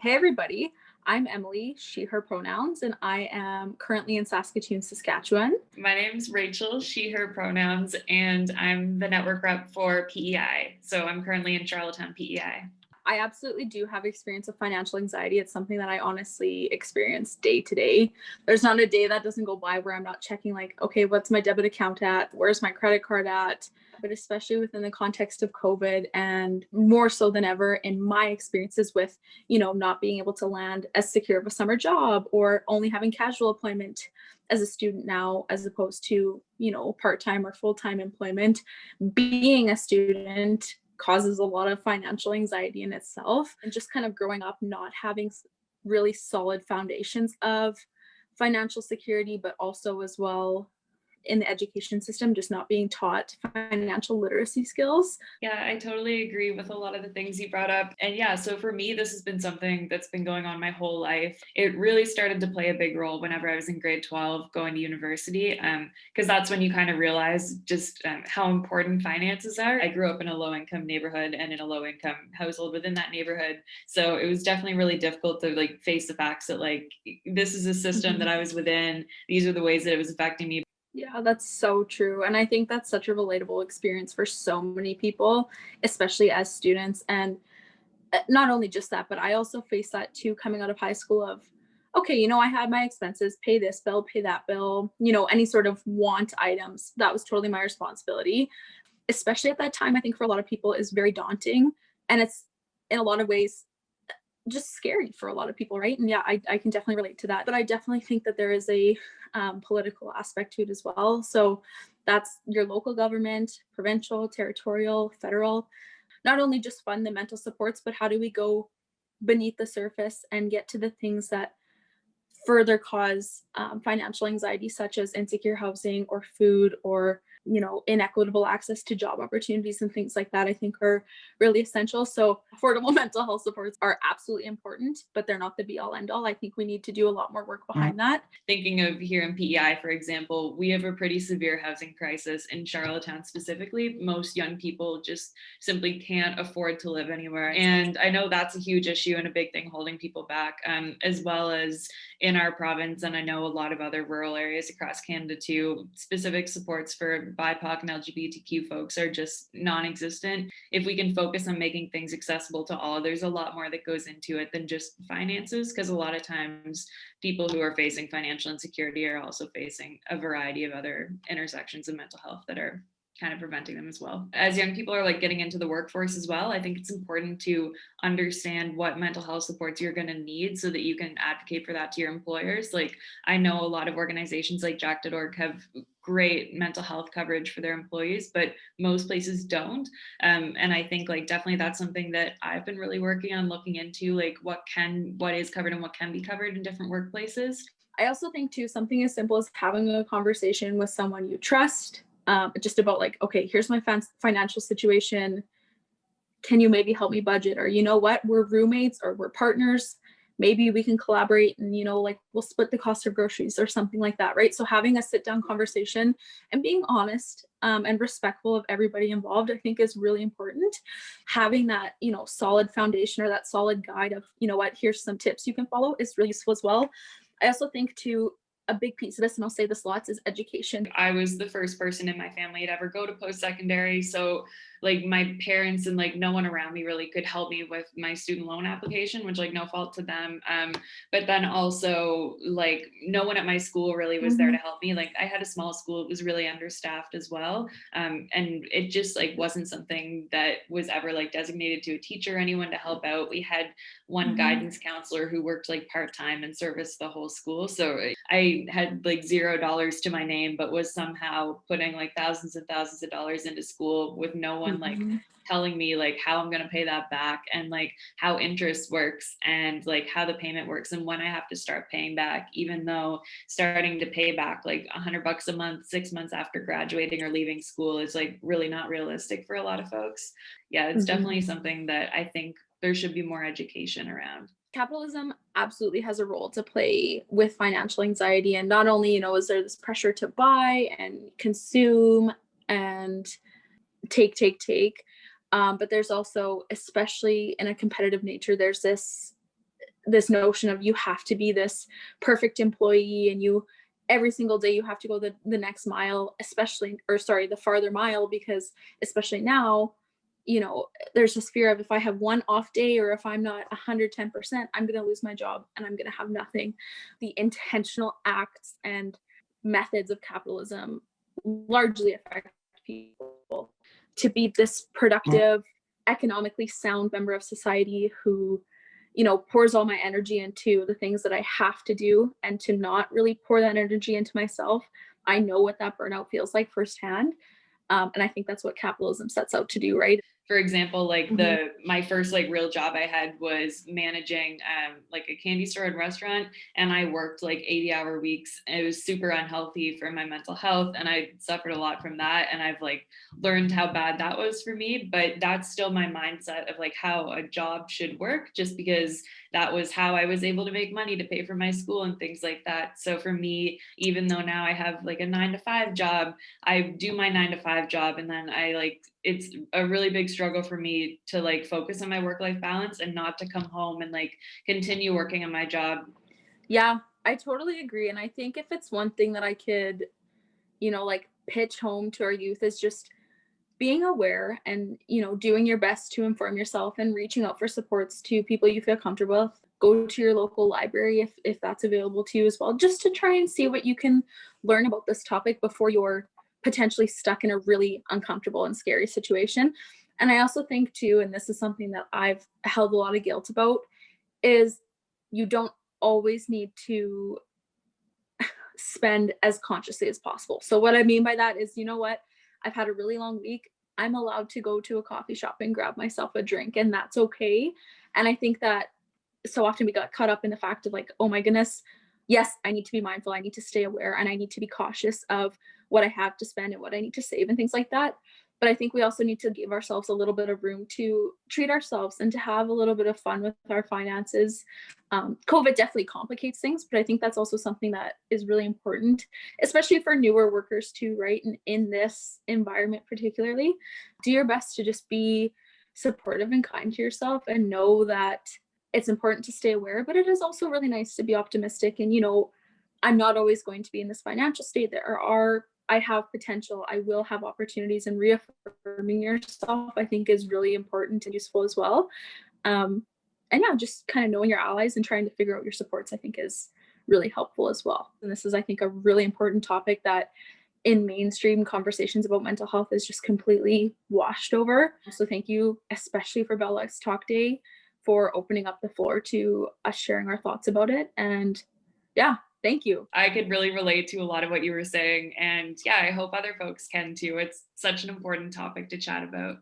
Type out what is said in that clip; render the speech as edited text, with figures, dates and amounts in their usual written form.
Hey, everybody. I'm Emily, she, her pronouns, and I am currently in Saskatoon, Saskatchewan. My name's Rachel, she, her pronouns, and I'm the network rep for PEI. So I'm currently in Charlottetown, PEI. I absolutely do have experience of financial anxiety. It's something that I honestly experience day to day. There's not a day that doesn't go by where I'm not checking, like, okay, what's my debit account at? Where's my credit card at? But especially within the context of COVID, and more so than ever in my experiences with, not being able to land as secure of a summer job or only having casual employment as a student now, as opposed to, part-time or full-time employment. Being a student causes a lot of financial anxiety in itself, and just kind of growing up not having really solid foundations of financial security, but also as well in the education system, just not being taught financial literacy skills. Yeah, I totally agree with a lot of the things you brought up. And yeah, so for me, this has been something that's been going on my whole life. It really started to play a big role whenever I was in grade 12 going to university, because that's when you kind of realize just how important finances are. I grew up in a low income neighborhood and in a low income household within that neighborhood. So it was definitely really difficult to like face the facts that like this is a system that I was within. These are the ways that it was affecting me. Yeah, that's so true. And I think that's such a relatable experience for so many people, especially as students. And not only just that, but I also faced that too coming out of high school of, okay, I had my expenses, pay this bill, pay that bill, any sort of want items. That was totally my responsibility. Especially at that time, I think for a lot of people is very daunting. And it's in a lot of ways just scary for a lot of people, right? And yeah, I can definitely relate to that. But I definitely think that there is a political aspect to it as well. So that's your local government, provincial, territorial, federal, not only just fund the mental supports, but how do we go beneath the surface and get to the things that further cause financial anxiety, such as insecure housing or food or inequitable access to job opportunities and things like that. I think are really essential. So affordable mental health supports are absolutely important, but they're not the be all end all. I think we need to do a lot more work behind that. Thinking of here in PEI, for example, we have a pretty severe housing crisis in Charlottetown specifically. Most young people just simply can't afford to live anywhere. And I know that's a huge issue and a big thing holding people back, as well as in our province. And I know a lot of other rural areas across Canada too, specific supports for BIPOC and LGBTQ folks are just non-existent. If we can focus on making things accessible to all, there's a lot more that goes into it than just finances, because a lot of times people who are facing financial insecurity are also facing a variety of other intersections of mental health that are kind of preventing them as well. As young people are like getting into the workforce as well, I think it's important to understand what mental health supports you're going to need so that you can advocate for that to your employers. Like I know a lot of organizations like Jack.org have great mental health coverage for their employees, but most places don't. And I think like definitely that's something that I've been really working on looking into, like what is covered and what can be covered in different workplaces. I also think too, something as simple as having a conversation with someone you trust, just about like, okay, here's my financial situation. Can you maybe help me budget? Or you know what, we're roommates or we're partners. Maybe we can collaborate and like we'll split the cost of groceries or something like that, right? So having a sit down conversation and being honest and respectful of everybody involved, I think is really important. Having that solid foundation or that solid guide of what, here's some tips you can follow is really useful as well. I also think too, a big piece of this, and I'll say this lots, is education. I was the first person in my family to ever go to post-secondary. So like my parents and like no one around me really could help me with my student loan application, which like no fault to them. But then also like no one at my school really was there to help me. Like I had a small school, it was really understaffed as well. And it just like wasn't something that was ever like designated to a teacher or anyone to help out. We had one guidance counselor who worked like part-time and serviced the whole school. So I had like $0 to my name, but was somehow putting like thousands and thousands of dollars into school with no one like telling me like how I'm going to pay that back and like how interest works and like how the payment works and when I have to start paying back, even though starting to pay back like $100 a month 6 months after graduating or leaving school is like really not realistic for a lot of folks. Yeah, it's definitely something that I think there should be more education around. Capitalism absolutely has a role to play with financial anxiety. And not only, is there this pressure to buy and consume and take, but there's also, especially in a competitive nature, there's this this notion of you have to be this perfect employee, and you every single day you have to go the next mile, especially, or sorry, the farther mile, because especially now, there's this fear of if I have one off day or if I'm not 110%, I'm going to lose my job and I'm going to have nothing. The intentional acts and methods of capitalism largely affect people to be this productive, economically sound member of society who, pours all my energy into the things that I have to do, and to not really pour that energy into myself. I know what that burnout feels like firsthand. And I think that's what capitalism sets out to do, right? For example, like Mhm. my first like real job I had was managing like a candy store and restaurant, and I worked like 80-hour weeks. It was super unhealthy for my mental health, and I suffered a lot from that, and I've like learned how bad that was for me. But that's still my mindset of like how a job should work, just because that was how I was able to make money to pay for my school and things like that. So for me, even though now I have like a 9 to 5 job, I do my 9 to 5 job, and then I like, it's a really big struggle for me to like focus on my work life balance and not to come home and like continue working on my job. Yeah, I totally agree. And I think if it's one thing that I could, like pitch home to our youth, is just being aware and, doing your best to inform yourself and reaching out for supports to people you feel comfortable with. Go to your local library if that's available to you as well, just to try and see what you can learn about this topic before you're potentially stuck in a really uncomfortable and scary situation. And I also think too, and this is something that I've held a lot of guilt about, is you don't always need to spend as consciously as possible. So what I mean by that is, what? I've had a really long week. I'm allowed to go to a coffee shop and grab myself a drink, and that's okay. And I think that so often we got caught up in the fact of like, oh my goodness, yes, I need to be mindful, I need to stay aware, and I need to be cautious of what I have to spend and what I need to save and things like that. But I think we also need to give ourselves a little bit of room to treat ourselves and to have a little bit of fun with our finances. COVID definitely complicates things, but I think that's also something that is really important, especially for newer workers too, right? And in this environment, particularly, do your best to just be supportive and kind to yourself, and know that it's important to stay aware, but it is also really nice to be optimistic. And, I'm not always going to be in this financial state. I have potential, I will have opportunities, and reaffirming yourself, I think, is really important and useful as well. Um, and yeah, just kind of knowing your allies and trying to figure out your supports, I think, is really helpful as well. And this is, I think, a really important topic that in mainstream conversations about mental health is just completely washed over. So thank you, especially for Bella's Talk Day, for opening up the floor to us sharing our thoughts about it. And yeah, thank you. I could really relate to a lot of what you were saying, and yeah, I hope other folks can too. It's such an important topic to chat about.